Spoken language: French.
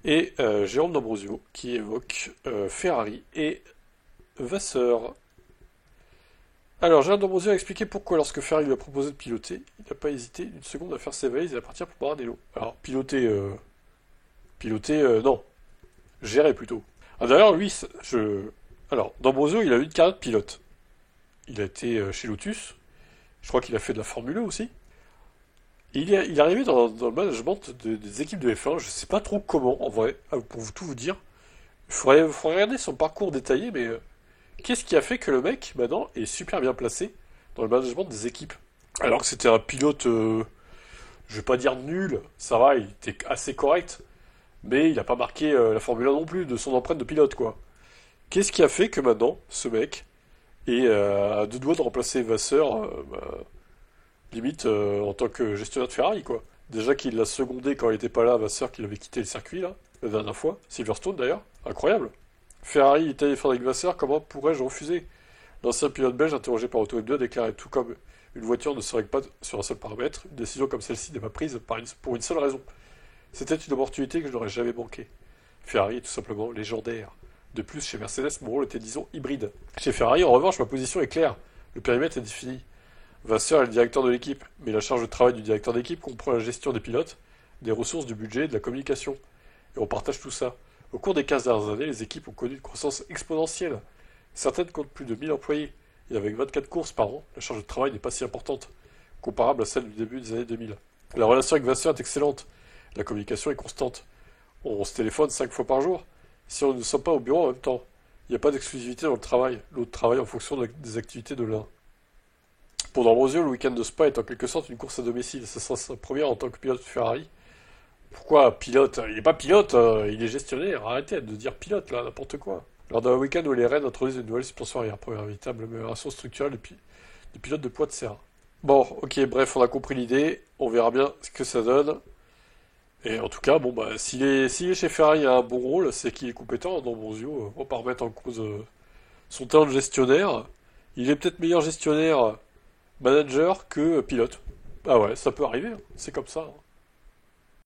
et Jérôme D'Ambrosio qui évoque Ferrari et Vasseur. Alors, Jérôme D'Ambrosio a expliqué pourquoi, lorsque Ferrari lui a proposé de piloter, il n'a pas hésité une seconde à faire ses valises et à partir pour Maranello. Alors, non, gérer plutôt. Ah, d'ailleurs, lui, alors, D'Ambrosio, il a eu une carrière de pilote. Il a été chez Lotus, je crois qu'il a fait de la Formule 1 aussi. Et il est arrivé dans le management des équipes de F1, je sais pas trop comment, en vrai, pour tout vous dire. Faudrait regarder son parcours détaillé, mais qu'est-ce qui a fait que le mec, maintenant, est super bien placé dans le management des équipes? Alors que c'était un pilote, je vais pas dire nul, ça va, il était assez correct, mais il a pas marqué la Formule 1 non plus de son empreinte de pilote, quoi. Qu'est-ce qui a fait que maintenant, ce mec est à deux doigts de remplacer Vasseur, limite en tant que gestionnaire de Ferrari, quoi. Déjà qu'il l'a secondé quand il était pas là, Vasseur, qu'il avait quitté le circuit, là, la dernière fois, Silverstone d'ailleurs, incroyable. Ferrari, Italie, Frédéric Vasseur, comment pourrais-je refuser? L'ancien pilote belge interrogé par Auto 2 a déclaré tout comme une voiture ne se règle pas sur un seul paramètre, une décision comme celle-ci n'est pas prise pour une seule raison. C'était une opportunité que je n'aurais jamais manquée. Ferrari est tout simplement légendaire. De plus, chez Mercedes, mon rôle était, disons, hybride. Chez Ferrari, en revanche, ma position est claire. Le périmètre est défini. Vasseur est le directeur de l'équipe, mais la charge de travail du directeur d'équipe comprend la gestion des pilotes, des ressources, du budget et de la communication. Et on partage tout ça. Au cours des 15 dernières années, les équipes ont connu une croissance exponentielle. Certaines comptent plus de 1000 employés, et avec 24 courses par an, la charge de travail n'est pas si importante, comparable à celle du début des années 2000. La relation avec Vasseur est excellente, la communication est constante. On se téléphone 5 fois par jour, si on ne sommes pas au bureau en même temps. Il n'y a pas d'exclusivité dans le travail, l'autre travaille en fonction des activités de l'un. Pour D'Ambrosio, le week-end de Spa est en quelque sorte une course à domicile. Ce sera sa première en tant que pilote de Ferrari. Pourquoi pilote? Il n'est pas pilote, il est gestionnaire. Arrêtez de dire pilote là, n'importe quoi. Lors d'un week-end où les Rennes introduisent une nouvelle suspension arrière, première véritable amélioration structurelle des pilotes de poids de serre. Bon, ok, bref, on a compris l'idée. On verra bien ce que ça donne. Et en tout cas, bon, bah, s'il est chez Ferrari a un bon rôle, c'est qu'il est compétent. D'Ambrosio, on va pas remettre en cause son talent de gestionnaire. Il est peut-être meilleur gestionnaire manager que pilote. Ah ouais, ça peut arriver, hein. C'est comme ça, hein.